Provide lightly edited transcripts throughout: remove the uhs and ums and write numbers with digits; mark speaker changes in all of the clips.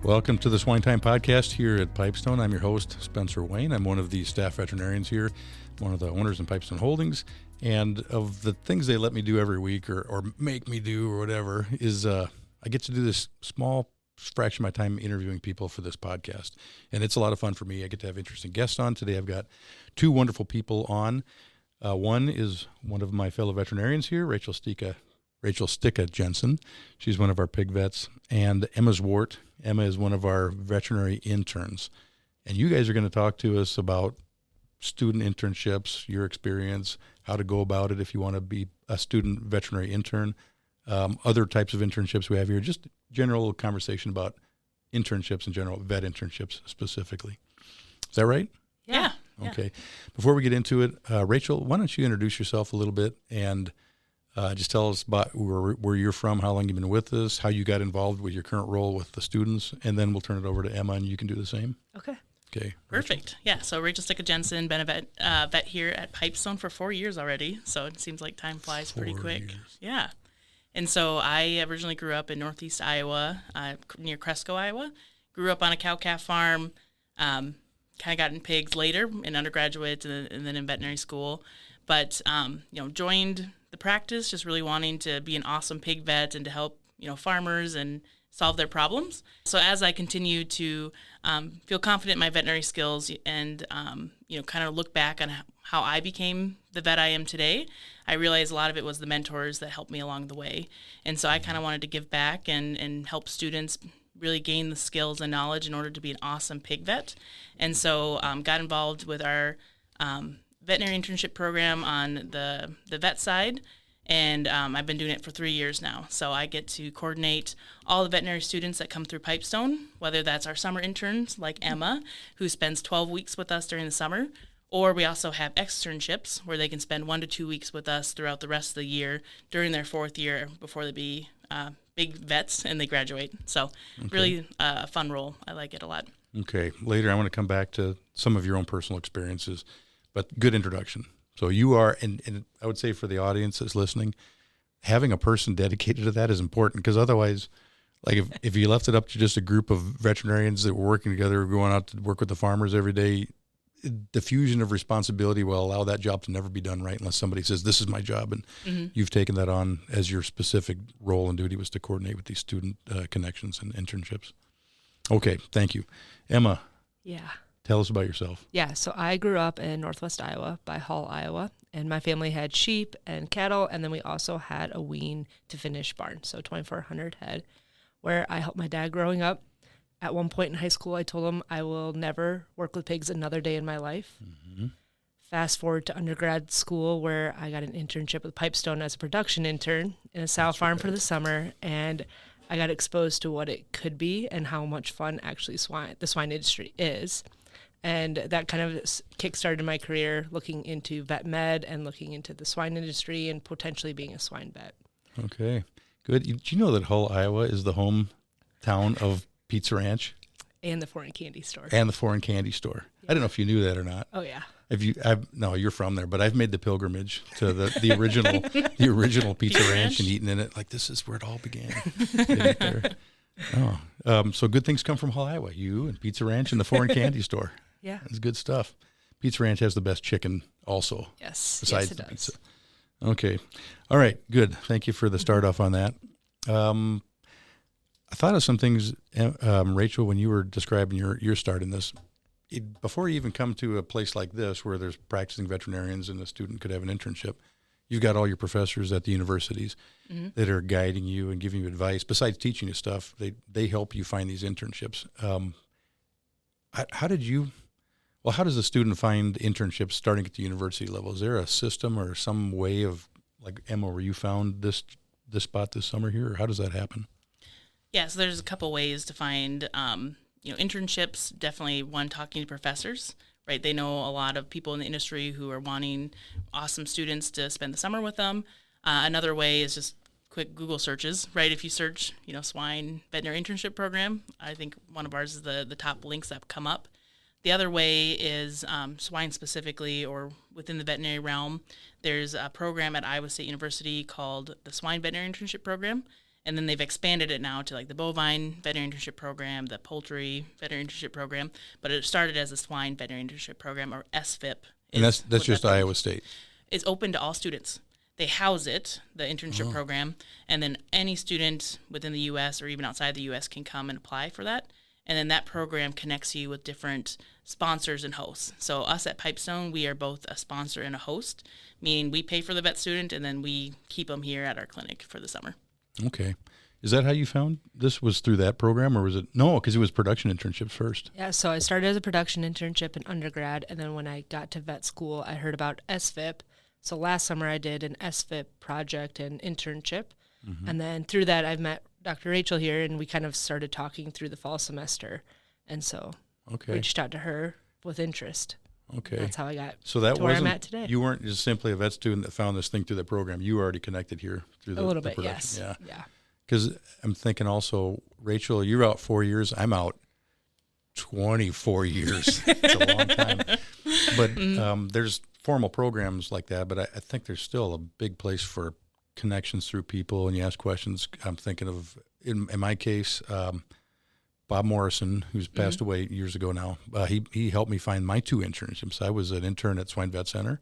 Speaker 1: Welcome to the SwineTime podcast here at Pipestone. I'm your host, Spencer Wayne. I'm one of the staff veterinarians here, one of the owners in Pipestone Holdings. And of the things they let me do every week or make me do or whatever is I get to do this small fraction of my time interviewing people for this podcast. And it's a lot of fun for me. I get to have interesting guests on. Today I've got two wonderful people on. One is one of my fellow veterinarians here, Rachel Stika-Jensen. She's one of our pig vets. And Emma Zwart. Emma is one of our veterinary interns. And you guys are going to talk to us about student internships, your experience, how to go about it if you want to be a student veterinary intern, other types of internships we have here, just general conversation about internships in general, vet internships specifically. Is that right?
Speaker 2: Yeah.
Speaker 1: Okay. Before we get into it, Rachel, why don't you introduce yourself a little bit and just tell us about where you're from, how long you've been with us, how you got involved with your current role with the students, and then we'll turn it over to Emma and you can do the same.
Speaker 2: Okay.
Speaker 1: Okay.
Speaker 2: Perfect. Yeah. So Rachel Stika-Jensen, been a vet here at Pipestone for 4 years already. So it seems like time flies pretty quick.
Speaker 1: 4 years.
Speaker 2: Yeah. And so I originally grew up in northeast Iowa, near Cresco, Iowa. Grew up on a cow-calf farm. Kind of got in pigs later in undergraduate and then in veterinary school. But, joined the practice just really wanting to be an awesome pig vet and to help, farmers and solve their problems. So as I continue to feel confident in my veterinary skills and, kind of look back on how I became the vet I am today, I realized a lot of it was the mentors that helped me along the way. And so I kind of wanted to give back and help students really gain the skills and knowledge in order to be an awesome pig vet. And so got involved with our veterinary internship program on the vet side. And I've been doing it for 3 years now. So I get to coordinate all the veterinary students that come through Pipestone, whether that's our summer interns like Emma, who spends 12 weeks with us during the summer, or we also have externships where they can spend 1 to 2 weeks with us throughout the rest of the year during their 4th year before they be big vets and they graduate. So really a fun role. I like it a lot.
Speaker 1: Okay. Later I want to come back to some of your own personal experiences, but good introduction. So you are, and I would say for the audience that's listening, having a person dedicated to that is important because otherwise, like if you left it up to just a group of veterinarians that were working together, going out to work with the farmers every day, diffusion of responsibility will allow that job to never be done right unless somebody says, this is my job. And you've taken that on as your specific role and duty was to coordinate with these student connections and internships. Okay, thank you. Emma.
Speaker 3: Yeah.
Speaker 1: Tell us about yourself.
Speaker 3: Yeah, so I grew up in northwest Iowa by Hall, Iowa, and my family had sheep and cattle, and then we also had a wean to finish barn, so 2,400 head, where I helped my dad growing up. At one point in high school, I told him I will never work with pigs another day in my life. Mm-hmm. Fast forward to undergrad school where I got an internship with Pipestone as a production intern in a sow farm for the summer, and I got exposed to what it could be and how much fun actually the swine industry is. And that kind of kickstarted my career looking into vet med and looking into the swine industry and potentially being a swine vet.
Speaker 1: Okay, good. Do you know that Hull, Iowa is the hometown of Pizza Ranch?
Speaker 3: And the foreign candy store.
Speaker 1: And the foreign candy store. Yeah. I don't know if you knew that or not.
Speaker 3: Oh, yeah.
Speaker 1: No, you're from there, but I've made the pilgrimage to the original Pizza Ranch and eaten in it. Like, this is where it all began. So good things come from Hull, Iowa. You and Pizza Ranch and the foreign candy store.
Speaker 3: Yeah.
Speaker 1: It's good stuff. Pizza Ranch has the best chicken also.
Speaker 3: Yes.
Speaker 1: Besides
Speaker 3: it
Speaker 1: the
Speaker 3: does.
Speaker 1: pizza. Okay. All right. Good. Thank you for the start off on that. I thought of some things, Rachel, when you were describing your start in this. Before you even come to a place like this where there's practicing veterinarians and a student could have an internship, you've got all your professors at the universities that are guiding you and giving you advice. Besides teaching you stuff, they help you find these internships. How does a student find internships starting at the university level? Is there a system or some way of, like Emma, where you found this spot this summer here, or how does that happen?
Speaker 2: Yeah, so there's a couple ways to find, internships. Definitely one, talking to professors, right? They know a lot of people in the industry who are wanting awesome students to spend the summer with them. Another way is just quick Google searches, right? If you search, swine veterinary internship program, I think one of ours is the top links that come up. The other way is swine specifically, or within the veterinary realm. There's a program at Iowa State University called the Swine Veterinary Internship Program, And then they've expanded it now to like the bovine veterinary internship program, the poultry veterinary internship program. But it started as a swine veterinary internship program, or SVIP.
Speaker 1: And that's just Iowa State.
Speaker 2: It's open to all students. They house it, the internship program, and then any student within the U.S. or even outside the U.S. can come and apply for that. And then that program connects you with different sponsors and hosts. So us at Pipestone, we are both a sponsor and a host, meaning we pay for the vet student, and then we keep them here at our clinic for the summer.
Speaker 1: Okay. Is that how you found this? Was through that program, or was it? No, because it was production internships first.
Speaker 3: Yeah, so I started as a production internship in undergrad, and then when I got to vet school, I heard about SVIP. So last summer I did an SVIP project and internship, and then through that I've met Dr. Rachel here, and we kind of started talking through the fall semester, and so reached out to her with interest.
Speaker 1: Okay,
Speaker 3: that's how I got
Speaker 1: so that
Speaker 3: to where I'm at today.
Speaker 1: You weren't just simply a vet student that found this thing through that program. You were already connected here through the
Speaker 3: little bit,
Speaker 1: production.
Speaker 3: yes,
Speaker 1: yeah. Because I'm thinking also, Rachel, you're out 4 years. I'm out 24 years. It's a long time. But there's formal programs like that, but I think there's still a big place for connections through people, and you ask questions. I'm thinking of, in my case, Bob Morrison, who's passed away years ago now. He helped me find my 2 internships. I was an intern at Swine Vet Center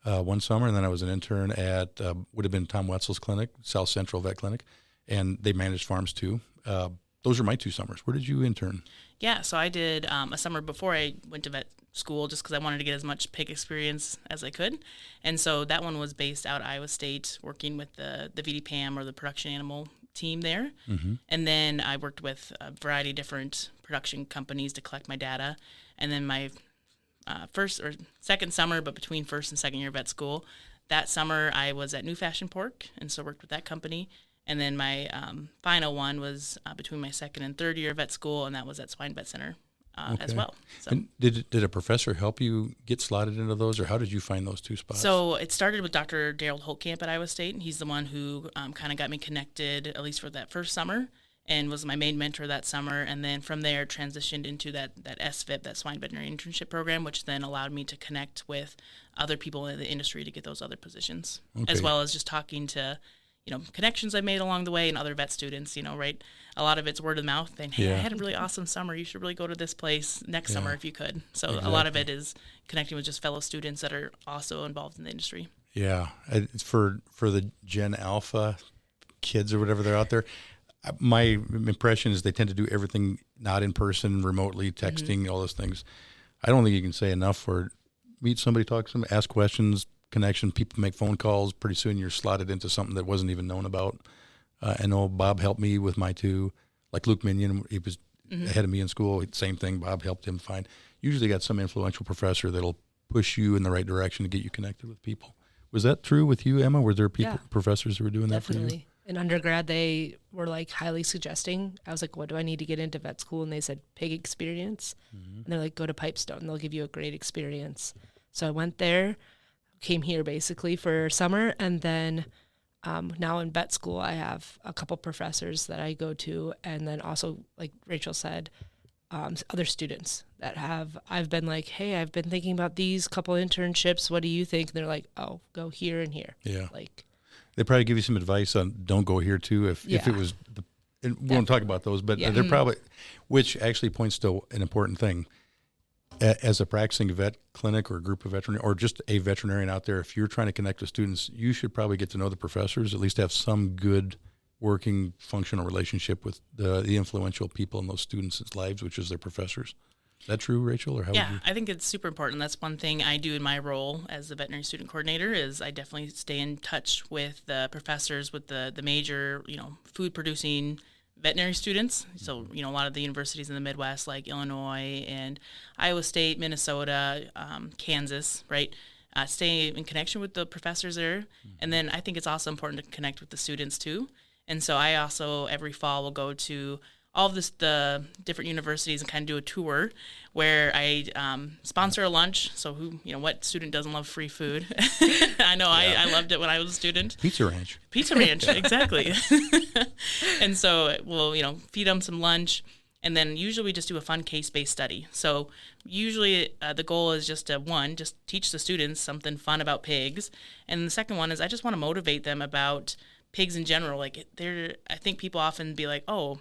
Speaker 1: one summer, and then I was an intern at, would have been Tom Wetzel's clinic, South Central Vet Clinic, and they managed farms too. Those are my 2 summers. Where did you intern?
Speaker 2: Yeah, so I did a summer before I went to vet school, just because I wanted to get as much pig experience as I could. And so that one was based out of Iowa State, working with the VDPAM, or the production animal team there. And then I worked with a variety of different production companies to collect my data. And then my first or second summer, but between first and second year of vet school, that summer I was at New Fashion Pork, and so worked with that company. And then my final one was between my second and third year of vet school, and that was at Swine Vet Center as well. So. And
Speaker 1: did a professor help you get slotted into those, or how did you find those 2 spots?
Speaker 2: So it started with Dr. Daryl Holtkamp at Iowa State, and he's the one who kind of got me connected, at least for that first summer, and was my main mentor that summer. And then from there transitioned into that SVIP, that Swine Veterinary Internship Program, which then allowed me to connect with other people in the industry to get those other positions, as well as just talking to connections I made along the way and other vet students, right? A lot of it's word of mouth saying, hey, I had a really awesome summer. You should really go to this place next summer if you could. So a lot of it is connecting with just fellow students that are also involved in the industry. Yeah.
Speaker 1: It's for the Gen Alpha kids or whatever they're out there. My impression is they tend to do everything not in person, remotely, texting, all those things. I don't think you can say enough for meet somebody, talk to somebody, ask questions, connection. People make phone calls. Pretty soon you're slotted into something that wasn't even known about. I know Bob helped me with my 2, like Luke Minion. He was ahead of me in school. Same thing. Bob helped him find. Usually got some influential professor that'll push you in the right direction to get you connected with people. Was that true with you, Emma? Were there professors who were doing that for you?
Speaker 3: In undergrad, they were like highly suggesting. I was like, what do I need to get into vet school? And they said pig experience. And they're like, go to Pipestone. They'll give you a great experience. So I went there. Came here basically for summer, and then now in vet school I have a couple professors that I go to, and then also, like Rachel said, other students that I've been like, hey, I've been thinking about these couple internships, what do you think? And they're like, oh, go here and here. Like
Speaker 1: they probably give you some advice on don't go here too if it was and we won't talk about those, but they're probably, which actually points to an important thing. As a practicing vet clinic or a group of veterinarians, or just a veterinarian out there, if you're trying to connect with students, you should probably get to know the professors, at least have some good working functional relationship with the influential people in those students' lives, which is their professors. Is that true, Rachel? Or how would you?
Speaker 2: I think it's super important. That's one thing I do in my role as the veterinary student coordinator is I definitely stay in touch with the professors, with the major, food producing veterinary students. So, a lot of the universities in the Midwest, like Illinois and Iowa State, Minnesota, Kansas, right? Stay in connection with the professors there. And then I think it's also important to connect with the students too. And so I also, every fall, will go to all of the different universities and kind of do a tour where I sponsor a lunch. So what student doesn't love free food? I know I loved it when I was a student.
Speaker 1: Pizza Ranch,
Speaker 2: exactly. And so we'll, feed them some lunch. And then usually we just do a fun case-based study. So usually the goal is just just teach the students something fun about pigs. And the second one is I just want to motivate them about pigs in general, like I think people often be like, oh,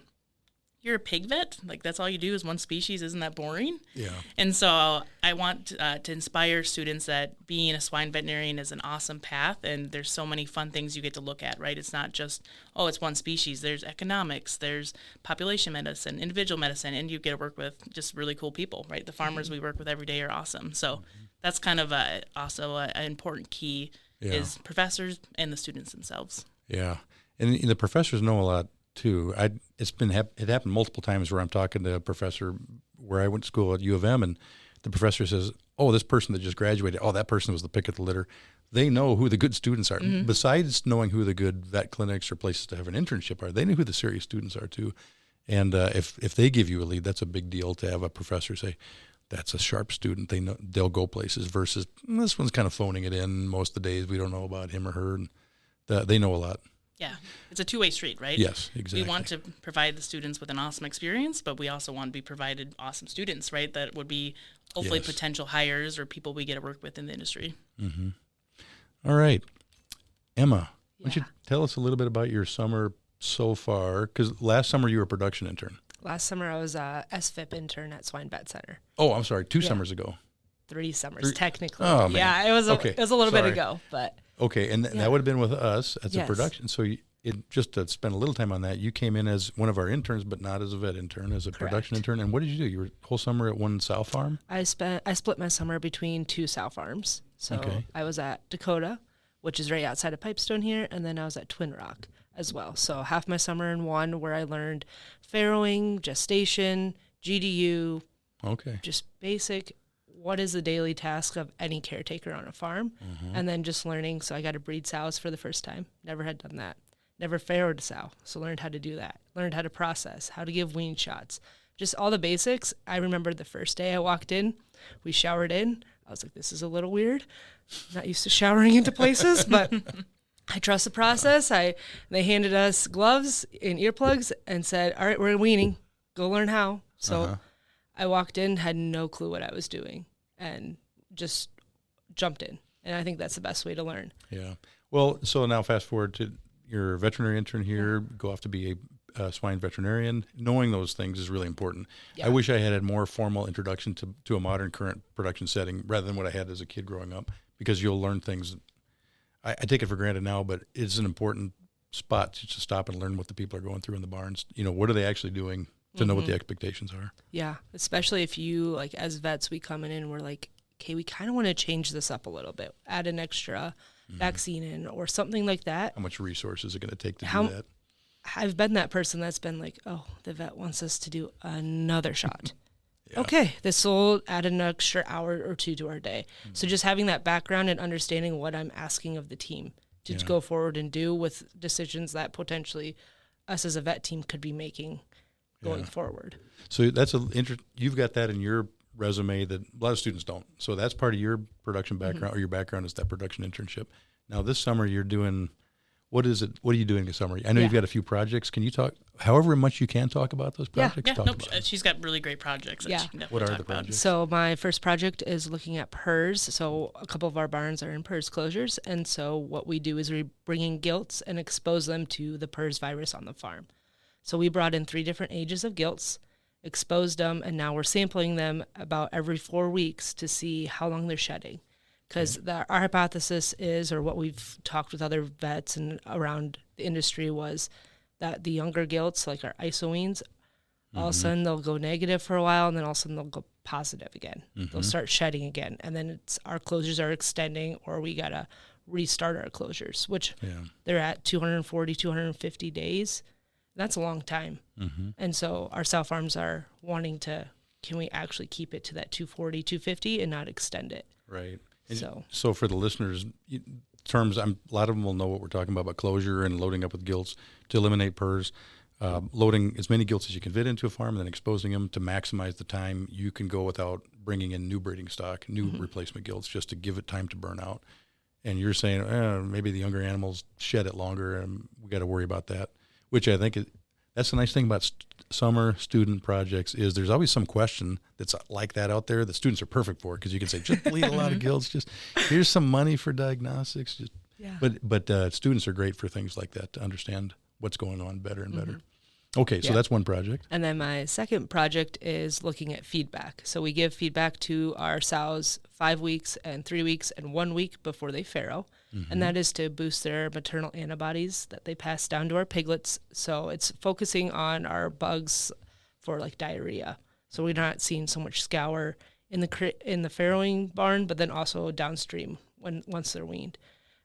Speaker 2: you're a pig vet? Like that's all you do is one species? Isn't that boring?
Speaker 1: Yeah.
Speaker 2: And so I want to inspire students that being a swine veterinarian is an awesome path, and there's so many fun things you get to look at, right? It's not just, oh, it's one species. There's economics, there's population medicine, individual medicine, and you get to work with just really cool people, right? The farmers we work with every day are awesome. So that's kind of also an important key is professors and the students themselves.
Speaker 1: Yeah. And the professors know a lot too. It happened multiple times where I'm talking to a professor where I went to school at U of M, and the professor says, oh, this person that just graduated, oh, that person was the pick of the litter. They know who the good students are. Mm-hmm. Besides knowing who the good vet clinics or places to have an internship are, they know who the serious students are too. And if they give you a lead, that's a big deal to have a professor say, that's a sharp student. They know they'll go places versus this one's kind of phoning it in most of the days. We don't know about him or her. And they know a lot.
Speaker 2: Yeah, it's a two-way street, right?
Speaker 1: Yes, exactly.
Speaker 2: We want to provide the students with an awesome experience, but we also want to be provided awesome students, right? That would be hopefully potential hires or people we get to work with in the industry.
Speaker 1: Mm-hmm. All right. Emma, why don't you tell us a little bit about your summer so far? Because last summer you were a production intern.
Speaker 3: Last summer I was a SFIP intern at Swine Vet Center.
Speaker 1: Oh, I'm sorry. 2 summers ago.
Speaker 3: 3 summers, technically.
Speaker 1: Oh, man.
Speaker 3: Yeah, it was a little bit ago, but...
Speaker 1: Okay, and that would have been with us as a production. So just to spend a little time on that, you came in as one of our interns, but not as a vet intern, as a production intern. And what did you do? You were whole summer at one sow farm?
Speaker 3: I split my summer between 2 sow farms. So I was at Dakota, which is right outside of Pipestone here, and then I was at Twin Rock as well. So half my summer in one where I learned farrowing, gestation, GDU, just basic what is the daily task of any caretaker on a farm, and then just learning. So I got to breed sows for the first time. Never had done that. Never farrowed a sow, so learned how to do that. Learned how to process, how to give wean shots, just all the basics. I remember the first day I walked in, we showered in. I was like, this is a little weird. Not used to showering into places, but I trust the process. They handed us gloves and earplugs and said, all right, we're weaning. Go learn how. So I walked in, had no clue what I was doing, and just jumped in. And I think that's the best way to learn.
Speaker 1: Yeah. Well, so now fast forward to your veterinary intern here, go off to be a swine veterinarian. Knowing those things is really important. Yeah. I wish I had a more formal introduction to a modern current production setting rather than what I had as a kid growing up, because you'll learn things. I take it for granted now, but it's an important spot to stop and learn what the people are going through in the barns. You know, what are they actually doing? To know what the expectations are. Yeah,
Speaker 3: especially if you, like, as vets, we come in and we're like, okay, we kind of want to change this up a little bit, add an extra vaccine in or something like that.
Speaker 1: How much resources is it going to take to do that?
Speaker 3: I've been that person that's been like, oh, the vet wants us to do another shot. Okay, this will add an extra hour or 2 to our day. So just having that background and understanding what I'm asking of the team to go forward and do with decisions that potentially us as a vet team could be making going forward.
Speaker 1: So that's you've got that in your resume that a lot of students don't. So that's part of your production background, or your background is that production internship. Now this summer you're doing, what is it? What are you doing this summer? I know you've got a few projects. Can you talk, however much you can talk about those projects?
Speaker 2: She's got really great projects that she can definitely
Speaker 1: talk
Speaker 2: about.
Speaker 1: Projects?
Speaker 3: So my first project is looking at PERS. So a couple of our barns are in PERS closures. And so what we do is we bring in gilts and expose them to the PERS virus on the farm. So we brought in 3 different ages of gilts, exposed them, and now we're sampling them about every 4 weeks to see how long they're shedding. Because our hypothesis is, or what we've talked with other vets and around the industry, was that the younger gilts, like our isoweans, all of a sudden they'll go negative for a while, and then all of a sudden they'll go positive again. They'll start shedding again, and then our closures are extending, or we got to restart our closures, which they're at 240, 250 days. That's a long time. And so our sow farms are wanting to, can we actually keep it to that 240, 250 and not extend it?
Speaker 1: Right. So for the listeners, terms, a lot of them will know what we're talking about closure and loading up with gilts to eliminate PERS, loading as many gilts as you can fit into a farm and then exposing them to maximize the time you can go without bringing in new breeding stock, new replacement gilts, just to give it time to burn out. And you're saying, maybe the younger animals shed it longer and we got to worry about that. Which I think that's the nice thing about summer student projects is there's always some question that's like that out there that students are perfect for, because you can say, just bleed a lot of gilts, just here's some money for diagnostics.
Speaker 3: Yeah.
Speaker 1: But students are great for things like that to understand what's going on better and better. Okay, so that's one project.
Speaker 3: And then my second project is looking at feedback. So we give feedback to our sows 5 weeks and 3 weeks and 1 week before they farrow. And that is to boost their maternal antibodies that they pass down to our piglets. So it's focusing on our bugs for like diarrhea. So we're not seeing so much scour in the farrowing barn, but then also downstream once they're weaned.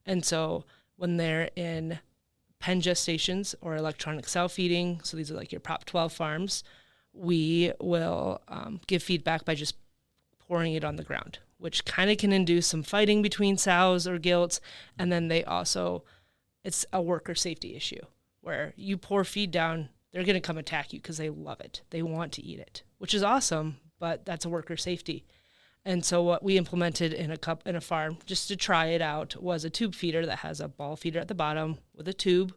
Speaker 3: And so when they're in pen gestations or electronic sow feeding, so these are like your Prop 12 farms, we will give feedback by just pouring it on the ground, which kind of can induce some fighting between sows or gilts. And then it's a worker safety issue where you pour feed down, they're going to come attack you because they love it. They want to eat it, which is awesome, but that's a worker safety. And so what we implemented in a farm, just to try it out, was a tube feeder that has a ball feeder at the bottom with a tube.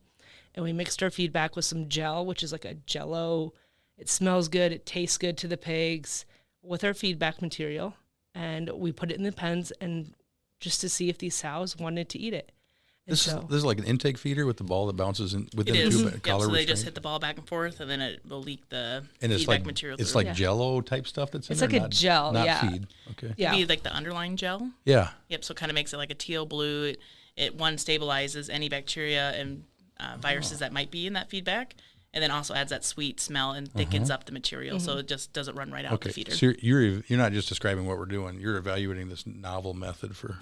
Speaker 3: And we mixed our feedback with some gel, which is like a Jell-O. It smells good. It tastes good to the pigs with our feedback material. And we put it in the pens and just to see if these sows wanted to eat it.
Speaker 1: This is like an intake feeder with the ball that bounces in within
Speaker 2: It
Speaker 1: the
Speaker 2: is.
Speaker 1: tube.
Speaker 2: Yep, so they just hit the ball back and forth, and then it will leak the feedback material.
Speaker 1: It's
Speaker 2: through.
Speaker 1: like Jell-O type stuff that's in
Speaker 3: It's
Speaker 1: there.
Speaker 3: like a gel,
Speaker 1: not
Speaker 3: yeah.
Speaker 1: feed. Okay.
Speaker 3: Yeah.
Speaker 2: It'd be like the underlying gel.
Speaker 1: Yeah.
Speaker 2: Yep. So it kind of makes it like a teal blue. It stabilizes any bacteria and viruses that might be in that feedback, and then also adds that sweet smell and thickens up the material, so it just doesn't run right out the feeder.
Speaker 1: So you're not just describing what we're doing. You're evaluating this novel method for.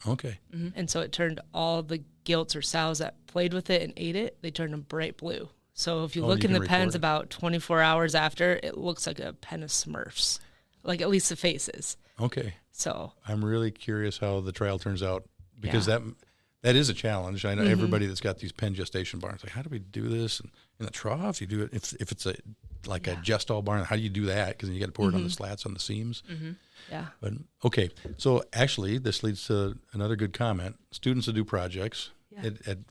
Speaker 1: Okay.
Speaker 3: And so it turned all the gilts or sows that played with it and ate it, they turned them bright blue. So if you look in the pens about 24 hours after, it looks like a pen of Smurfs, like at least the faces.
Speaker 1: Okay.
Speaker 3: So
Speaker 1: I'm really curious how the trial turns out because that is a challenge. I know everybody that's got these pen gestation barns, like, how do we do this? And in the trough, you do it. If it's a just all barn, how do you do that? Because then you got to pour it on the slats on the seams.
Speaker 3: yeah.
Speaker 1: But okay, so actually, this leads to another good comment. Students that do projects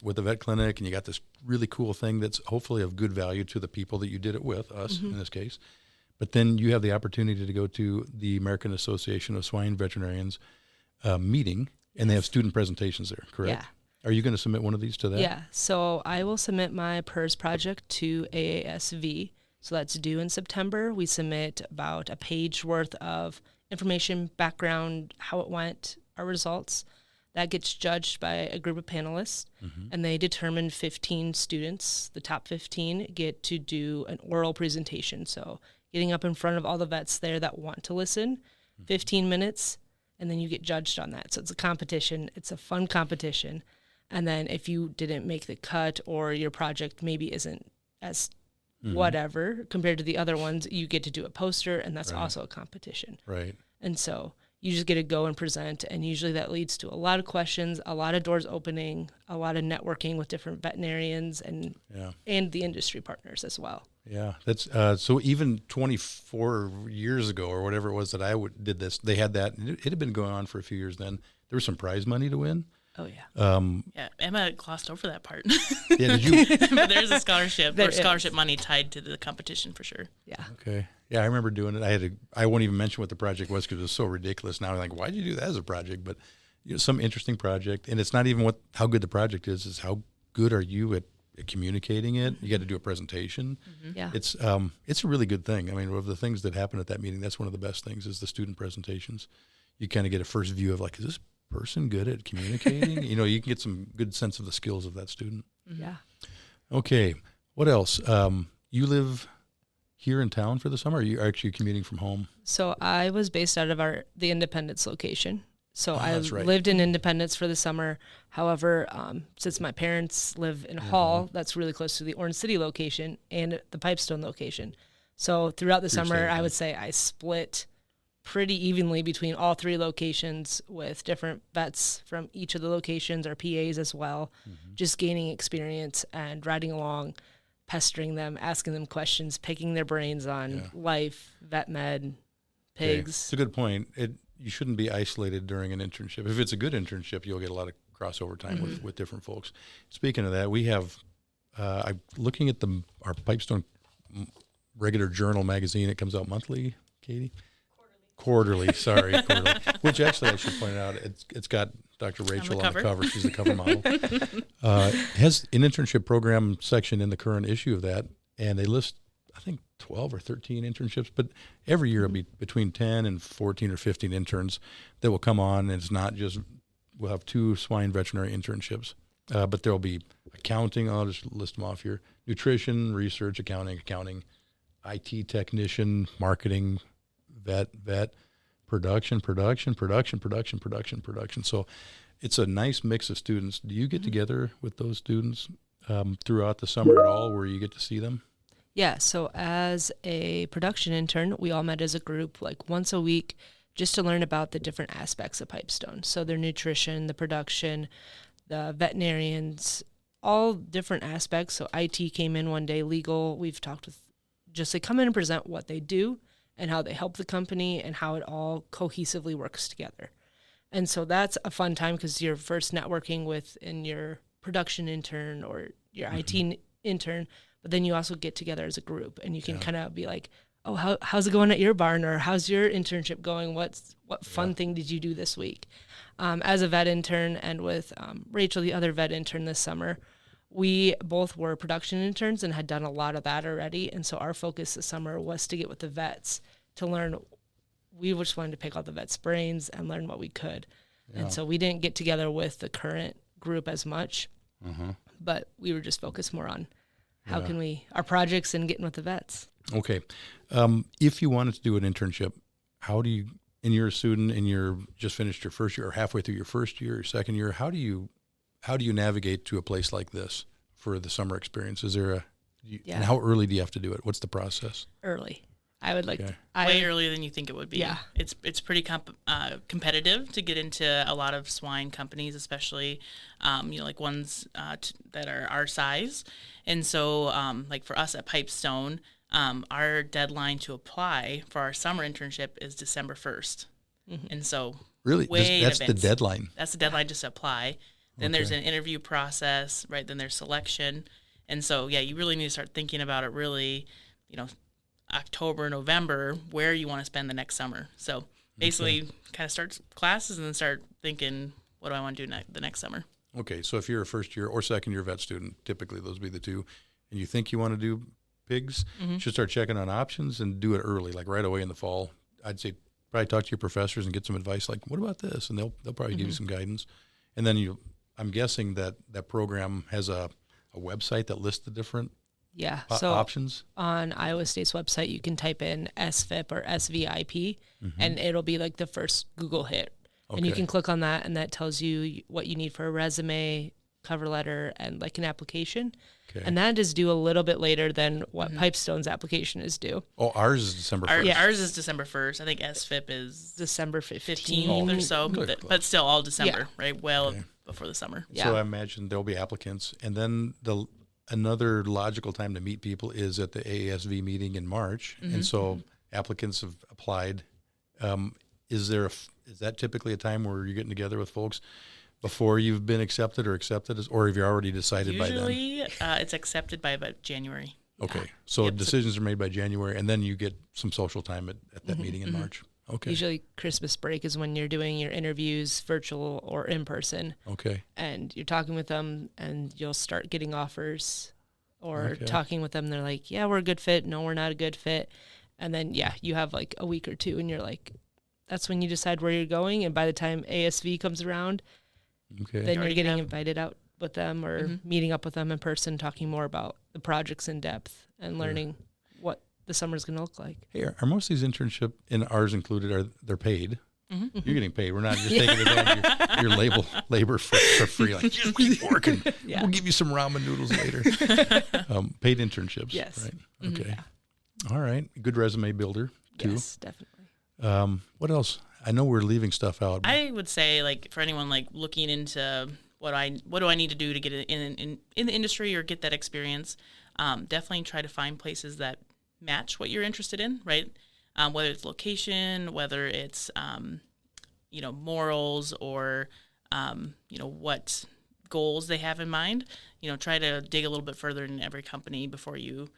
Speaker 1: with the vet clinic, and you got this really cool thing that's hopefully of good value to the people that you did it with, us in this case. But then you have the opportunity to go to the American Association of Swine Veterinarians meeting, and they have student presentations there, correct?
Speaker 3: Yeah.
Speaker 1: Are you going to submit one of these to that?
Speaker 3: Yeah. So I will submit my PERS project to AASV. So that's due in September. We submit about a page worth of information, background, how it went, our results. That gets judged by a group of panelists, and they determine 15 students. The top 15 get to do an oral presentation. So getting up in front of all the vets there that want to listen, 15 minutes, and then you get judged on that. So it's a competition. It's a fun competition. And then if you didn't make the cut or your project maybe isn't as whatever compared to the other ones, you get to do a poster, and that's also a competition.
Speaker 1: Right.
Speaker 3: And so you just get to go and present, and usually that leads to a lot of questions, a lot of doors opening, a lot of networking with different veterinarians and the industry partners as well.
Speaker 1: Yeah, that's so even 24 years ago or whatever it was that I did this, they had that. And it had been going on for a few years then. There was some prize money to win.
Speaker 3: Oh, yeah.
Speaker 2: Yeah, Emma glossed over that part.
Speaker 1: Yeah, did you?
Speaker 2: But there's a scholarship or scholarship money tied to the competition for sure.
Speaker 3: Yeah.
Speaker 1: Okay. Yeah, I remember doing it. I won't even mention what the project was because it was so ridiculous. Now I'm like, why'd you do that as a project? But some interesting project, and it's not even how good the project is. It's how good are you at communicating it. You got to do a presentation.
Speaker 3: Yeah.
Speaker 1: It's a really good thing. I mean, of the things that happen at that meeting, that's one of the best things is the student presentations. You kind of get a first view of like, is this person good at communicating? You can get some good sense of the skills of that student.
Speaker 3: Yeah.
Speaker 1: Okay. What else? You live here in town for the summer, or are you actually commuting from home?
Speaker 3: So I was based out of the Independence location. So I
Speaker 1: that's right.
Speaker 3: lived in Independence for the summer. However, since my parents live in Hall, that's really close to the Orange City location and the Pipestone location. So throughout the summer, I would say I split pretty evenly between all three locations with different vets from each of the locations, or PAs as well, just gaining experience and riding along, pestering them, asking them questions, picking their brains on life, vet med, pigs.
Speaker 1: It's a good point. You shouldn't be isolated during an internship. If it's a good internship, you'll get a lot of crossover time with different folks. Speaking of that, we have, I'm looking at our Pipestone regular journal magazine. It comes out monthly, Katie? Quarterly, sorry, quarterly. Which actually I should point out, it's got Dr. Rachel on the cover. She's the cover model. Has an internship program section in the current issue of that, and they list, I think, 12 or 13 internships, but every year it'll be between 10 and 14 or 15 interns that will come on, and it's not just, we'll have 2 swine veterinary internships, but there'll be accounting, I'll just list them off here, nutrition, research, accounting, IT technician, marketing, vet, production. So it's a nice mix of students. Do you get together with those students throughout the summer at all where you get to see them?
Speaker 3: Yeah, so as a production intern, we all met as a group like once a week just to learn about the different aspects of Pipestone. So their nutrition, the production, the veterinarians, all different aspects. So IT came in one day, legal. We've talked with just they come in and present what they do and how they help the company and how it all cohesively works together. And so that's a fun time because you're first networking with in your production intern or your IT intern, but then you also get together as a group and you can kind of be like, oh, how's it going at your barn, or how's your internship going? What fun thing did you do this week? As a vet intern and with Rachel, the other vet intern this summer, we both were production interns and had done a lot of that already. And so our focus this summer was to get with the vets to learn. We just wanted to pick out the vets' brains and learn what we could. Yeah. And so we didn't get together with the current group as much, but we were just focused more on how can our projects and getting with the vets. Okay.
Speaker 1: If you wanted to do an internship, how do you, and you're a student and you're just finished your first year or halfway through your first year or second year, how do you navigate to a place like this for the summer experience? Is there and how early do you have to do it? What's the process?
Speaker 3: Early. I would like
Speaker 2: way earlier than you think it would be.
Speaker 3: Yeah.
Speaker 2: It's pretty competitive to get into a lot of swine companies, especially, like ones that are our size. And so, like for us at Pipestone, our deadline to apply for our summer internship is December 1st. And so
Speaker 1: really, that's the deadline.
Speaker 2: That's the deadline just to apply. Then there's an interview process, right? Then there's selection. And so, you really need to start thinking about it really, October, November, where you want to spend the next summer. So basically kind of start classes and then start thinking, what do I want to do the next summer?
Speaker 1: Okay, so if you're a first year or second year vet student, typically those would be the two, and you think you want to do pigs, you should start checking on options and do it early, like right away in the fall. I'd say probably talk to your professors and get some advice, like, what about this? And they'll probably give you some guidance. And then I'm guessing that program has a website that lists the different options.
Speaker 3: On Iowa State's website, you can type in SVIP or SVIP, and it'll be like the first Google hit. Okay. And you can click on that, and that tells you what you need for a resume, cover letter, and like an application. Okay. And that is due a little bit later than what Pipestone's application is due.
Speaker 1: Oh, ours is December 1st.
Speaker 2: Ours is December 1st. I think SVIP is
Speaker 3: December 15th
Speaker 2: or so, but still all December, right? Well, before the summer.
Speaker 1: So I imagine there'll be applicants, and then another logical time to meet people is at the AASV meeting in March, and so applicants have applied. Is that typically a time where you're getting together with folks before you've been accepted, or have you already decided by then?
Speaker 2: Usually, it's accepted by about January.
Speaker 1: Okay, so decisions are made by January, and then you get some social time at that meeting in March. Okay.
Speaker 3: Usually Christmas break is when you're doing your interviews, virtual or in person.
Speaker 1: Okay.
Speaker 3: And you're talking with them, and you'll start getting offers or talking with them. They're like, yeah, we're a good fit. No, we're not a good fit. And then, you have like a week or two, and you're like, that's when you decide where you're going. And by the time ASV comes around, then you're getting invited out with them or meeting up with them in person, talking more about the projects in depth and learning what the summer's going to look like.
Speaker 1: Hey, are most of these internship, and ours included, they're paid? You're getting paid. We're not just taking advantage of your labor for free. Like, just keep working. We'll give you some ramen noodles later. Paid internships.
Speaker 3: Yes.
Speaker 1: Right. Okay. All right. Good resume builder too.
Speaker 3: Yes, definitely.
Speaker 1: What else? I know we're leaving stuff out.
Speaker 2: I would say, like, for anyone like looking into what do I need to do to get in the industry or get that experience, definitely try to find places that match what you're interested in, right? Whether it's location, whether it's morals, or what goals they have in mind. Try to dig a little bit further in every company before you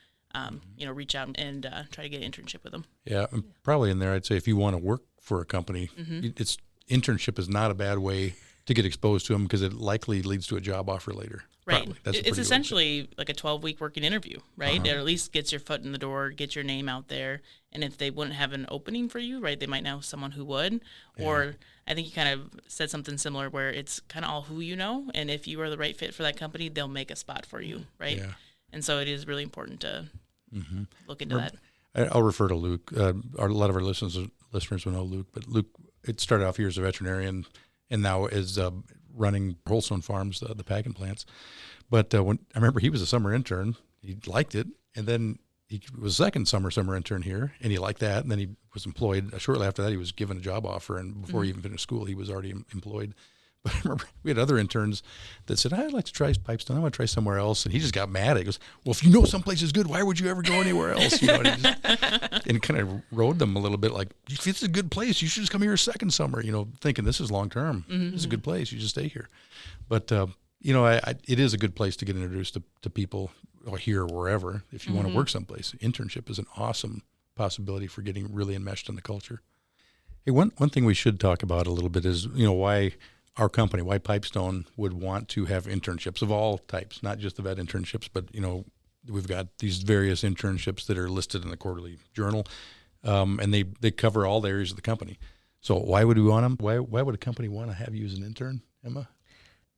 Speaker 2: reach out and try to get an internship with them.
Speaker 1: Yeah, and probably in there, I'd say if you want to work for a company, it's internship is not a bad way to get exposed to them because it likely leads to a job offer later.
Speaker 2: Right.
Speaker 1: Probably. That's
Speaker 2: It's essentially like a 12-week working interview, right? It at least gets your foot in the door, gets your name out there. And if they wouldn't have an opening for you, right, they might know someone who would. Yeah. Or I think you kind of said something similar where it's kind of all who you know. And if you are the right fit for that company, they'll make a spot for you, right? Yeah. And so it is really important to look into that.
Speaker 1: I'll refer to Luke. A lot of our listeners will know Luke. But Luke, it started off here as a veterinarian and now is running Holstone Farms, the packing plants. But when I remember he was a summer intern, he liked it. And then he was second summer intern here, and he liked that. And then he was employed. Shortly after that, he was given a job offer. And before he even finished school, he was already employed. But I remember we had other interns that said, I'd like to try Pipestone. I want to try somewhere else. And he just got mad. He goes, well, if you know someplace is good, why would you ever go anywhere else? And kind of rode them a little bit like, if it's a good place, you should just come here a second summer, thinking this is long term. This is a good place. You just stay here. But, it is a good place to get introduced to people here or wherever. If you want to work someplace, internship is an awesome possibility for getting really enmeshed in the culture. Hey, one thing we should talk about a little bit is, why our company, why Pipestone would want to have internships of all types, not just the vet internships, but, we've got these various internships that are listed in the quarterly journal, and they cover all the areas of the company. So why would we want them? Why would a company want to have you as an intern, Emma?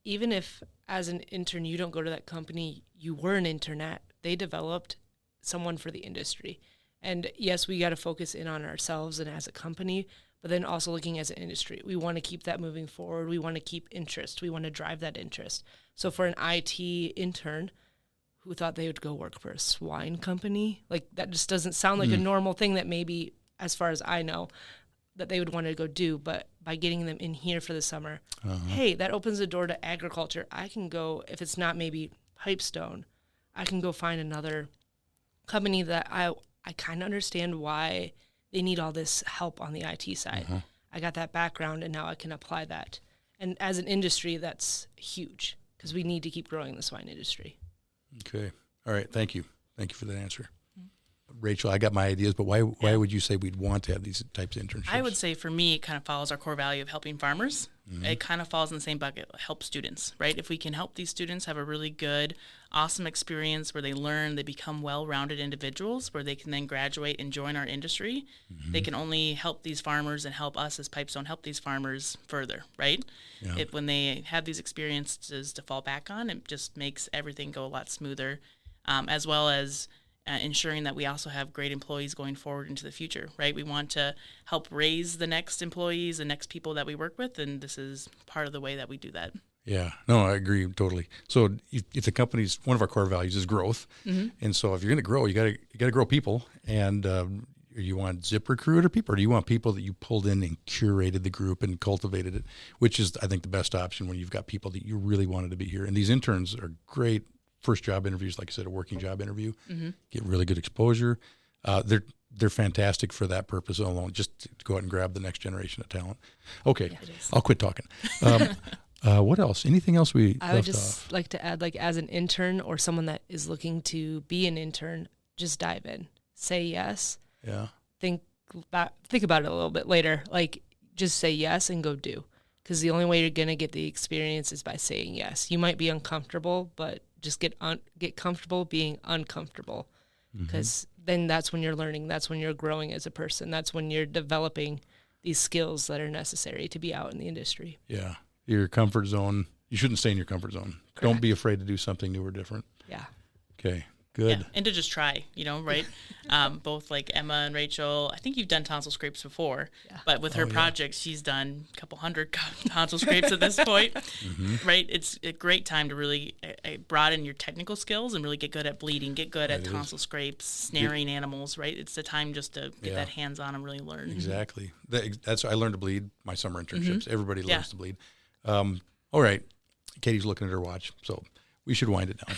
Speaker 3: Even if as an intern you don't go to that company you were an intern at, they developed someone for the industry. And yes, we got to focus in on ourselves and as a company, but then also looking as an industry. We want to keep that moving forward. We want to keep interest. We want to drive that interest. So for an IT intern who thought they would go work for a swine company, like that just doesn't sound like a normal thing that maybe, as far as I know, that they would want to go do. But by getting them in here for the summer, hey, that opens the door to agriculture. I can go, if it's not maybe Pipestone, I can go find another company that I kind of understand why they need all this help on the IT side. I got that background, and now I can apply that. And as an industry, that's huge because we need to keep growing the swine industry.
Speaker 1: Okay. All right. Thank you. Thank you for that answer. Rachel, I got my ideas, but why would you say we'd want to have these types of internships?
Speaker 2: I would say for me, it kind of follows our core value of helping farmers. It kind of falls in the same bucket, help students, right? If we can help these students have a really good, awesome experience where they learn, they become well-rounded individuals, where they can then graduate and join our industry, they can only help these farmers and help us as Pipestone help these farmers further, right? Yeah. When they have these experiences to fall back on, it just makes everything go a lot smoother, as well as ensuring that we also have great employees going forward into the future, right? We want to help raise the next employees, the next people that we work with, and this is part of the way that we do that.
Speaker 1: Yeah, no, I agree totally. So if the company's, one of our core values is growth, and so if you're going to grow, you got to grow people, and you want ZipRecruiter people, or do you want people that you pulled in and curated the group and cultivated it, which is, I think, the best option when you've got people that you really wanted to be here. And these interns are great first job interviews, like I said, a working job interview, get really good exposure. They're fantastic for that purpose alone, just to go out and grab the next generation of talent. Okay, I'll quit talking. What else? Anything else we left off?
Speaker 3: I would just like to add, like as an intern or someone that is looking to be an intern, just dive in, say yes.
Speaker 1: Yeah.
Speaker 3: Think about it a little bit later. Like just say yes and go do, because the only way you're gonna get the experience is by saying yes. You might be uncomfortable, but just get comfortable being uncomfortable, because then that's when you're learning. That's when you're growing as a person. That's when you're developing these skills that are necessary to be out in the industry.
Speaker 1: Yeah. Your comfort zone. You shouldn't stay in your comfort zone. Correct. Don't be afraid to do something new or different.
Speaker 3: Yeah.
Speaker 1: Okay. Good.
Speaker 2: Yeah, and to just try, right? Both like Emma and Rachel, I think you've done tonsil scrapes before, but with her projects, she's done a couple hundred tonsil scrapes at this point, right? It's a great time to really broaden your technical skills and really get good at bleeding, get good at tonsil scrapes, snaring animals, right? It's the time just to get that hands-on and really learn.
Speaker 1: Exactly. That's I learned to bleed my summer internships. Everybody learns to bleed. All right. Katie's looking at her watch, so we should wind it down.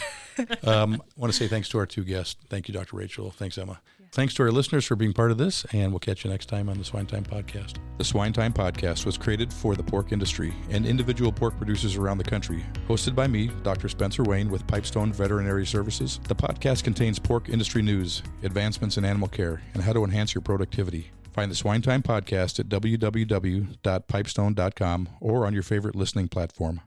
Speaker 1: I want to say thanks to our two guests. Thank you, Dr. Rachel. Thanks, Emma. Yeah. Thanks to our listeners for being part of this, and we'll catch you next time on the SwineTime Podcast. The SwineTime Podcast was created for the pork industry and individual pork producers around the country. Hosted by me, Dr. Spencer Wayne with Pipestone Veterinary Services, the podcast contains pork industry news, advancements in animal care, and how to enhance your productivity. Find the SwineTime Podcast at www.pipestone.com or on your favorite listening platform.